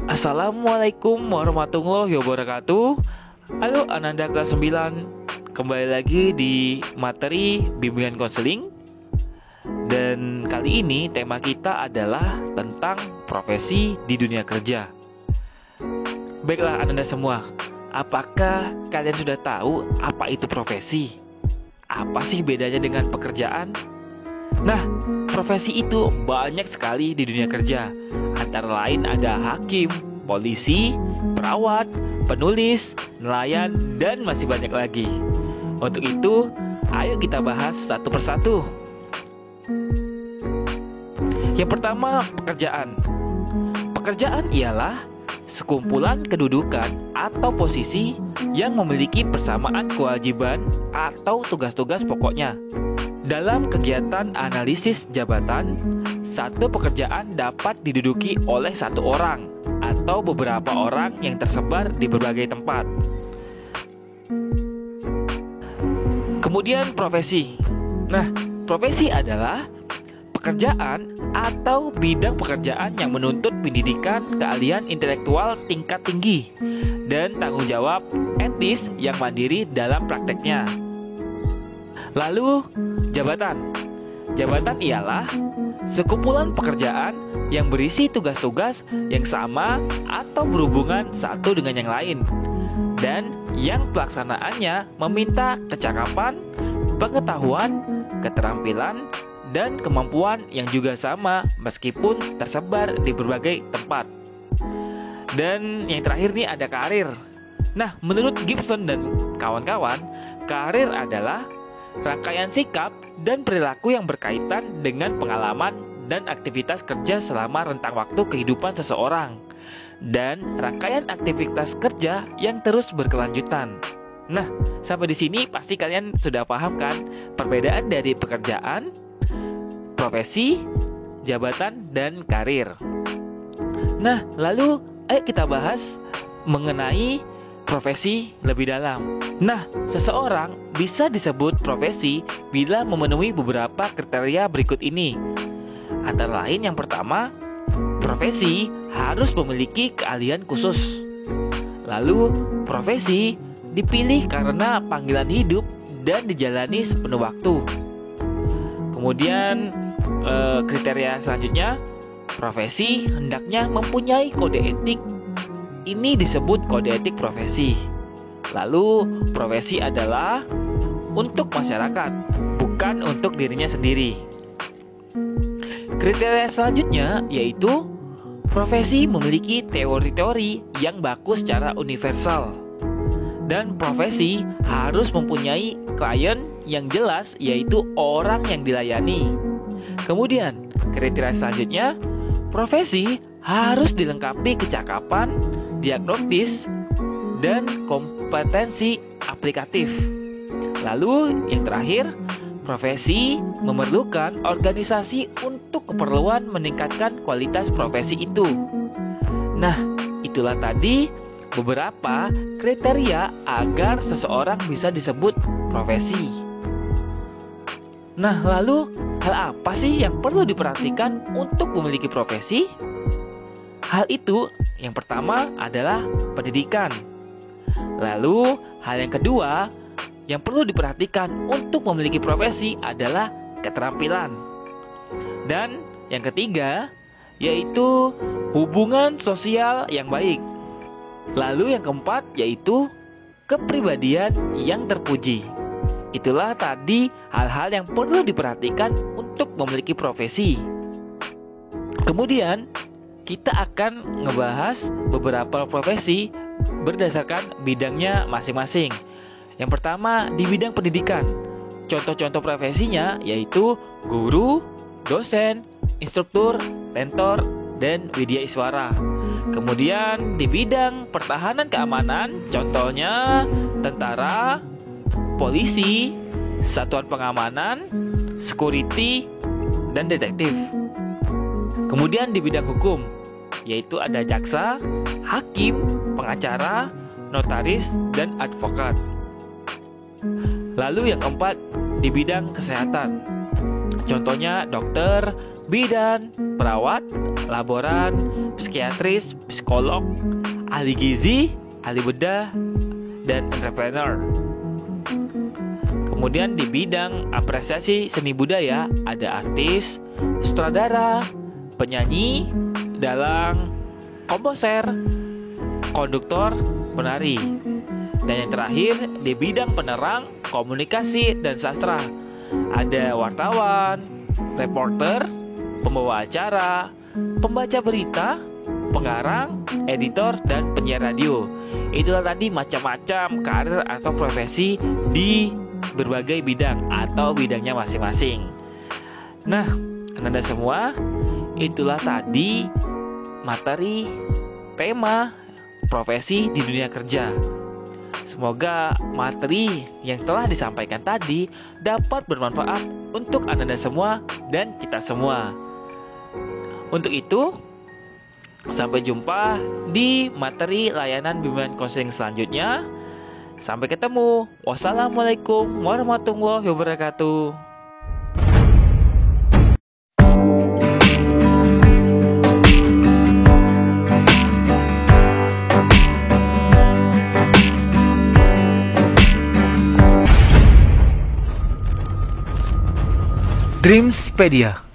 Assalamualaikum warahmatullahi wabarakatuh. Halo Ananda kelas 9. Kembali lagi di materi bimbingan konseling. Dan kali ini tema kita adalah tentang profesi di dunia kerja. Baiklah Ananda semua, apakah kalian sudah tahu apa itu profesi? Apa sih bedanya dengan pekerjaan? Nah, profesi itu banyak sekali di dunia kerja. Antara lain ada hakim, polisi, perawat, penulis, nelayan, dan masih banyak lagi. Untuk itu, ayo kita bahas satu persatu. Yang pertama, pekerjaan. Pekerjaan ialah sekumpulan kedudukan atau posisi yang memiliki persamaan kewajiban atau tugas-tugas pokoknya. Dalam kegiatan analisis jabatan, satu pekerjaan dapat diduduki oleh satu orang atau beberapa orang yang tersebar di berbagai tempat. Kemudian profesi. Nah, profesi adalah pekerjaan atau bidang pekerjaan yang menuntut pendidikan keahlian intelektual tingkat tinggi dan tanggung jawab etis yang mandiri dalam prakteknya. Lalu, jabatan. Jabatan ialah sekumpulan pekerjaan yang berisi tugas-tugas yang sama atau berhubungan satu dengan yang lain, dan yang pelaksanaannya meminta kecakapan, pengetahuan, keterampilan, dan kemampuan yang juga sama meskipun tersebar di berbagai tempat. Dan yang terakhir nih ada karir. Nah, menurut Gibson dan kawan-kawan, karir adalah rangkaian sikap dan perilaku yang berkaitan dengan pengalaman dan aktivitas kerja selama rentang waktu kehidupan seseorang, dan rangkaian aktivitas kerja yang terus berkelanjutan. Nah, sampai di sini pasti kalian sudah paham kan perbedaan dari pekerjaan, profesi, jabatan, dan karir. Nah, lalu ayo kita bahas mengenai profesi lebih dalam. Nah, seseorang bisa disebut profesi bila memenuhi beberapa kriteria berikut ini. Antara lain yang pertama, profesi harus memiliki keahlian khusus. Lalu, profesi dipilih karena panggilan hidup dan dijalani sepenuh waktu. Kemudian, kriteria selanjutnya, profesi hendaknya mempunyai kode etik. Ini disebut kode etik profesi. Lalu, profesi adalah untuk masyarakat, bukan untuk dirinya sendiri. Kriteria selanjutnya yaitu profesi memiliki teori-teori yang baku secara universal. Dan profesi harus mempunyai klien yang jelas, yaitu orang yang dilayani. Kemudian, kriteria selanjutnya, profesi harus dilengkapi kecakapan, diagnostis, dan kompetensi aplikatif. Lalu yang terakhir, profesi memerlukan organisasi untuk keperluan meningkatkan kualitas profesi itu. Nah, itulah tadi beberapa kriteria agar seseorang bisa disebut profesi. Nah, lalu hal apa sih yang perlu diperhatikan untuk memiliki profesi? Hal itu yang pertama adalah pendidikan. Lalu hal yang kedua yang perlu diperhatikan untuk memiliki profesi adalah keterampilan. Dan yang ketiga yaitu hubungan sosial yang baik. Lalu yang keempat yaitu kepribadian yang terpuji. Itulah tadi hal-hal yang perlu diperhatikan untuk memiliki profesi. Kemudian kita akan ngebahas beberapa profesi berdasarkan bidangnya masing-masing. Yang pertama di bidang pendidikan. Contoh-contoh profesinya yaitu guru, dosen, instruktur, tentor, dan widya iswara. Kemudian di bidang pertahanan keamanan, contohnya tentara, polisi, satuan pengamanan, security, dan detektif. Kemudian di bidang hukum, yaitu ada jaksa, hakim, pengacara, notaris, dan advokat. Lalu yang keempat, di bidang kesehatan. Contohnya dokter, bidan, perawat, laboran, psikiatris, psikolog, ahli gizi, ahli bedah, dan entrepreneur. Kemudian di bidang apresiasi seni budaya ada artis, sutradara, penyanyi, dalang, komposer, konduktor, penari. Dan yang terakhir di bidang penerang, komunikasi, dan sastra ada wartawan, reporter, pembawa acara, pembaca berita, pengarang, editor, dan penyiar radio. Itulah tadi macam-macam karir atau profesi di berbagai bidang atau bidangnya masing-masing. Nah, Anda semua, itulah tadi materi tema profesi di dunia kerja. Semoga materi yang telah disampaikan tadi dapat bermanfaat untuk Anda semua dan kita semua. Untuk itu, sampai jumpa di materi layanan bimbingan konseling selanjutnya. Sampai ketemu. Wassalamualaikum warahmatullahi wabarakatuh. Dreamspedia.